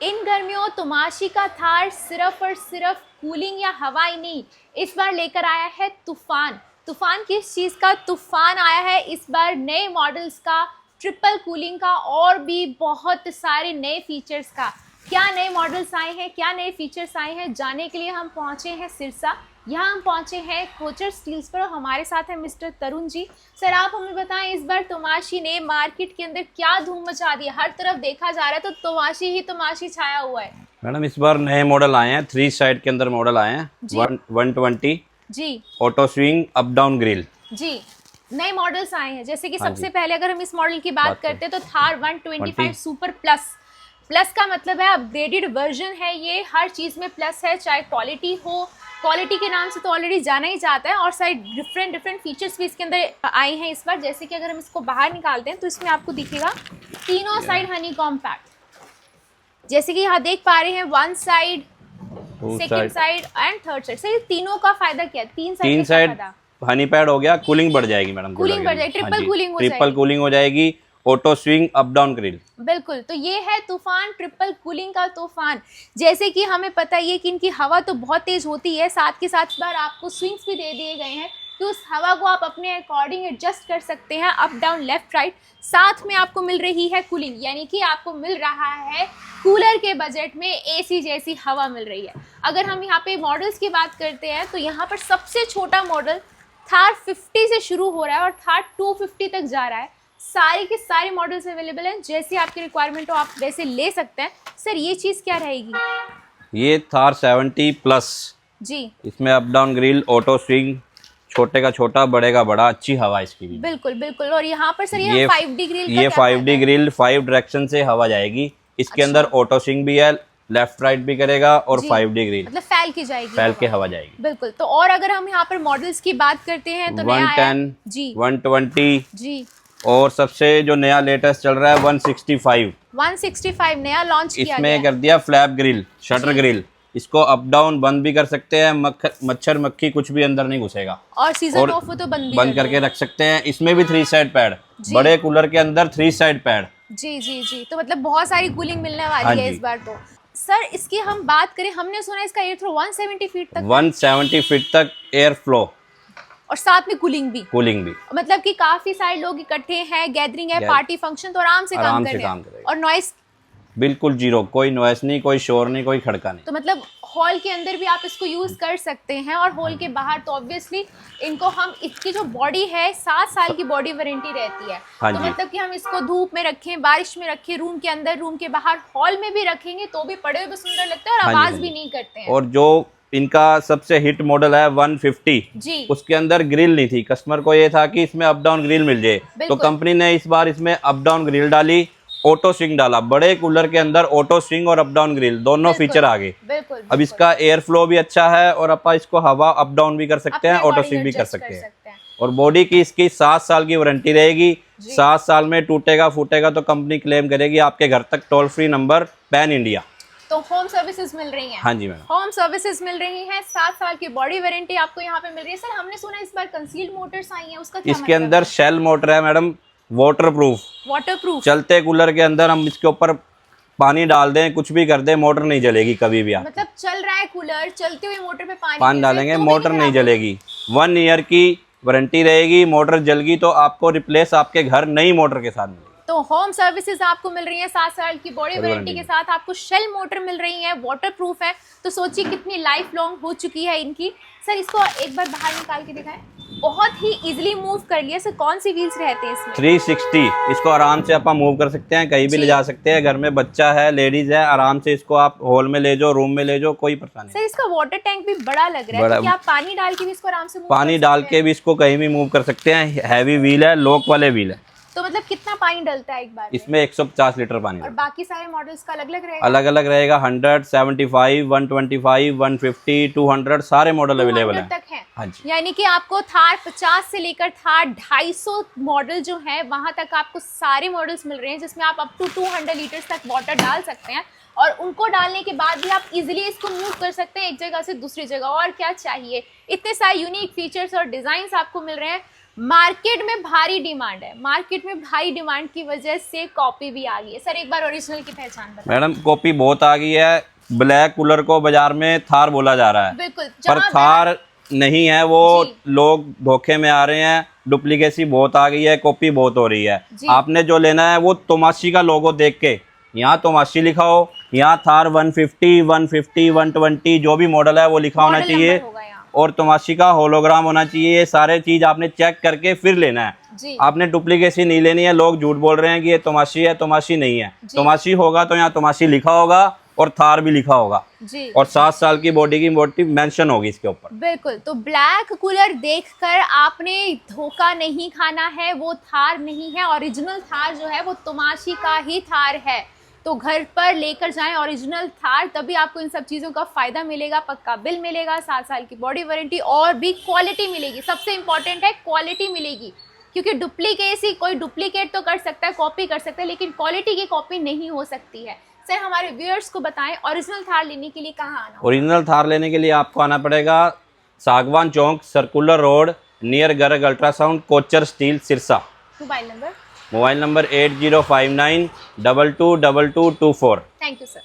इन गर्मियों तमाशी का थार सिर्फ और सिर्फ कूलिंग या हवा ही नहीं, इस बार लेकर आया है तूफान। तूफान किस चीज़ का? तूफान आया है इस बार नए मॉडल्स का, ट्रिपल कूलिंग का और भी बहुत सारे नए फीचर्स का। क्या नए मॉडल्स आए हैं, क्या नए फीचर्स आए हैं, जानने के लिए हम पहुंचे हैं सिरसा। यहाँ हम पहुंचे हैं कोचर स्टील्स पर और हमारे साथ है मिस्टर तरुण जी। सर आप हमें बताएं, इस बार तमाशी ने मार्केट के अंदर क्या धूम मचा दी है? हर तरफ देखा जा रहा है तो तमाशी ही तमाशी छाया हुआ है। मैडम इस बार नए मॉडल आए हैं, 3 साइड के अंदर मॉडल आए हैं। 120 जी, auto swing up down grill जी, नए मॉडल्स आए हैं। जैसे कि हाँ सबसे जी। पहले अगर हम इस मॉडल की बात करते हैं तो थार 125 सुपर प्लस। प्लस का मतलब है अपग्रेडेड वर्जन है, ये हर चीज़ में प्लस है, चाहे क्वालिटी हो। क्वालिटी के नाम से तो ऑलरेडी जाना ही जाता है और साइड डिफरेंट फीचर्स भी इसके अंदर आए हैं इस बार। जैसे कि अगर हम इसको बाहर निकालते हैं तो इसमें आपको दिखेगा तीनों साइड हनी कॉम्पैक्ट, जैसे कि यहाँ देख पा रहे हैं, one side, second side and third side. Sir तीनों का फायदा क्या है? तीन साइड हनी पैड हो गया, कूलिंग बढ़ जाएगी मैडम, कूलिंग बढ़ जाएगी, ट्रिपल कूलिंग हो जाएगी, ट्रिपल कूलिंग हो जाएगी, auto swing up down grill. बिल्कुल, तो ये है तूफान, ट्रिपल कूलिंग का तूफान। जैसे कि हमें पता ही है कि इनकी हवा तो बहुत तेज होती है, साथ के साथ इस बार आपको स्विंग्स भी दे दिए गए हैं कि उस हवा को आप अपने अकॉर्डिंग एडजस्ट कर सकते हैं, अप डाउन लेफ्ट राइट। साथ में आपको मिल रही है कूलिंग, यानी कि आपको मिल रहा है कूलर के बजट में एसी जैसी हवा मिल रही है। अगर हम यहाँ पे मॉडल्स की बात करते हैं तो यहाँ पर सबसे छोटा मॉडल थार 50 से शुरू हो रहा है और थार 250 तक जा रहा है। सारे के सारे मॉडल्स अवेलेबल हैं, जैसी आपकी रिक्वायरमेंट हो आप वैसे ले सकते हैं। सर ये चीज़ क्या रहेगी? ये थार 70 प्लस जी, इसमें up down grill, auto swing, छोटे का छोटा बड़े का बड़ा, अच्छी हवा इसकी भी। बिल्कुल बिल्कुल। और यहाँ पर सर ये 5D ग्रिल का ये क्या 5D ग्रिल 5 डायरेक्शन से हवा जाएगी। इसके अंदर ऑटो स्विंग भी है, लेफ्ट राइट भी करेगा और 5D ग्रिल मतलब फैल की जाएगी, फैल के हवा जाएगी। बिल्कुल। तो और अगर हम यहाँ पर मॉडल्स की बात करते हैं तो नया आया 110 जी, 120 जी, और सबसे जो नया लेटेस्ट चल रहा है 165 नया लॉन्च किया गया इसमें है। कर दिया फ्लैप ग्रिल, शटर ग्रिल। इसको अप डाउन बंद भी कर सकते हैं, मच्छर मक्खी कुछ भी अंदर नहीं घुसेगा। और सीजन ऑफ हो तो बंद करके रख सकते हैं। इसमें भी 3 साइड पैड, बड़े कूलर के अंदर 3 साइड पैड। जी जी जी, तो मतलब बहुत सारी कूलिंग मिलने वाली है इस बार। तो सर इसकी हम बात करें, हमने सुना इसका एयर थ्रो 170 फीट तक, 170 फीट तक एयर फ्लो और साथ में कूलिंग भी। मतलब कि काफी सारे लोग इकट्ठे हैं, गैदरिंग है, पार्टी फंक्शन, तो आराम से काम कर रहे हैं। और नॉइस बिल्कुल जीरो, कोई नॉइस नहीं, कोई शोर नहीं, कोई खड़का नहीं। तो मतलब हॉल के अंदर भी आप इसको यूज कर सकते हैं और हॉल के बाहर तो ऑब्वियसली इनको हम, इसकी जो बॉडी है 7 साल की बॉडी वारंटी रहती है। तो मतलब कि हम इसको धूप में रखें, बारिश में रखें, रूम के अंदर, रूम के बाहर, हॉल में भी रखेंगे तो भी पड़े हुए सुंदर लगते हैं और आवाज भी नहीं करते हैं। और जो इनका सबसे हिट मॉडल है 150 जी, उसके अंदर ग्रिल नहीं थी। कस्टमर को ये था कि इसमें अप डाउन ग्रिल मिल जाए, तो कंपनी ने इस बार इसमें अप डाउन ग्रिल डाली, ऑटो स्विंग डाला। बड़े कूलर के अंदर ऑटो स्विंग और अप डाउन ग्रिल दोनों फीचर आ गए। अब इसका एयर फ्लो भी अच्छा है और आप इसको हवा अप डाउन भी कर सकते हैं, ऑटो स्विंग भी कर सकते हैं। और बॉडी की इसकी 7 साल की वारंटी रहेगी। 7 साल में टूटेगा फूटेगा तो कंपनी क्लेम करेगी आपके घर तक, toll free number, pan India. तो होम सर्विसेज मिल रही हैं? हाँ जी मैडम, होम सर्विसेज मिल रही हैं, 7 साल की बॉडी वारंटी आपको यहाँ पे मिल रही है। सर हमने सुना इस बार कंसील्ड मोटर्स आई हैं, उसका क्या इसके अंदर शेल मोटर है मैडम, वाटर प्रूफ। चलते कूलर के अंदर हम इसके ऊपर पानी डाल दें, कुछ भी कर दें, मोटर नहीं जलेगी कभी भी। आप मतलब चल रहा है कूलर, चलते हुए मोटर पे पानी डालेंगे, मोटर नहीं जलेगी। 1 ईयर की वारंटी रहेगी। मोटर जल गई तो आपको रिप्लेस आपके घर नई मोटर के साथ मिलेगी। तो होम सर्विसेज आपको मिल रही है 7 साल की बॉडी वारंटी के साथ, आपको शेल मोटर मिल रही है, वाटर प्रूफ है। तो सोचिए कितनी लाइफ लॉन्ग हो चुकी है इनकी। सर इसको एक बार बाहर निकाल के दिखाएं, बहुत ही इजीली मूव कर लिया। सर कौन सी व्हील्स रहते हैं इसमें? 360, इसको आराम से आप मूव कर सकते हैं, कहीं भी ले जा सकते हैं। घर में बच्चा है, लेडीज है, आराम से इसको आप हॉल में ले जाओ, रूम में ले जाओ, कोई परेशानी नहीं। सर इसका वाटर टैंक भी बड़ा लग रहा है, तो क्या आप पानी डाल के भी इसको आराम से पानी डाल के भी इसको कहीं भी मूव कर सकते हैं। हैवी व्हील है, लॉक वाले व्हील है। तो मतलब कितना पानी डलता है एक बार में? इसमें 150 लीटर पानी। और बाकी सारे मॉडल्स का अलग अलग रहेगा? अलग अलग रहेगा। 100, 75, 125, 150, 200 सारे मॉडल अवेलेबल हैं। हाँ जी, यानी कि आपको थार 50 से लेकर थार 250 मॉडल जो है वहां तक आपको सारे मॉडल्स मिल रहे हैं, जिसमें आप अप टू 200 लीटर्स तक वाटर डाल सकते हैं। और उनको डालने के बाद भी आप इजीली इसको मूव कर सकते हैं एक जगह से दूसरी जगह। और क्या चाहिए, इतने सारे यूनिक फीचर्स और डिजाइन्स आपको मिल रहे हैं। मार्केट में भारी डिमांड है, मार्केट में भारी डिमांड की वजह से कॉपी भी आ गई है। सर एक बार ओरिजिनल की पहचान बताइए। मैडम कॉपी बहुत आ गई है। ब्लैक कूलर को बाजार में थार बोला जा रहा है, बिल्कुल, पर थार नहीं है वो। लोग धोखे में आ रहे हैं, डुप्लीकेसी बहुत आ गई है, कॉपी बहुत हो रही है। आपने जो लेना है वो तोमाशी का लोगो देख के, यहाँ तोमाशी लिखा हो, यहाँ थार 150, 150, 120 जो भी मॉडल है वो लिखा होना चाहिए, और तोमाशी का होलोग्राम होना चाहिए। ये सारे चीज आपने चेक करके फिर लेना है। आपने डुप्लीकेसी नहीं लेनी है। लोग झूठ बोल रहे हैं कि ये तोमाशी है, तोमाशी नहीं है। तोमाशी होगा तो यहाँ तोमाशी लिखा होगा और थार भी लिखा होगा जी, और 7 साल की बॉडी की वारंटी मेंशन होगी इसके ऊपर। बिल्कुल। तो ब्लैक कूलर देखकर आपने धोखा नहीं खाना है, वो थार नहीं है। ओरिजिनल थार जो है वो तोमाशी का ही थार है। तो घर पर लेकर जाएं ओरिजिनल थार, तभी आपको इन सब चीज़ों का फ़ायदा मिलेगा। पक्का बिल मिलेगा, 7 साल की बॉडी वारंटी और भी क्वालिटी मिलेगी। सबसे इम्पॉर्टेंट है क्वालिटी मिलेगी, क्योंकि डुप्लीकेसी कोई डुप्लीकेट तो कर सकता है, कॉपी कर सकता है, लेकिन क्वालिटी की कॉपी नहीं हो सकती है। सर हमारे व्यूअर्स को बताएं ओरिजिनल थार लेने के लिए कहाँ आना होगा? ओरिजिनल थार लेने के लिए आपको आना पड़ेगा Sagwan Chowk, circular road, near Garg ultrasound, Kochar steel, Sirsa. Mobile number 8059 222224। Thank you sir.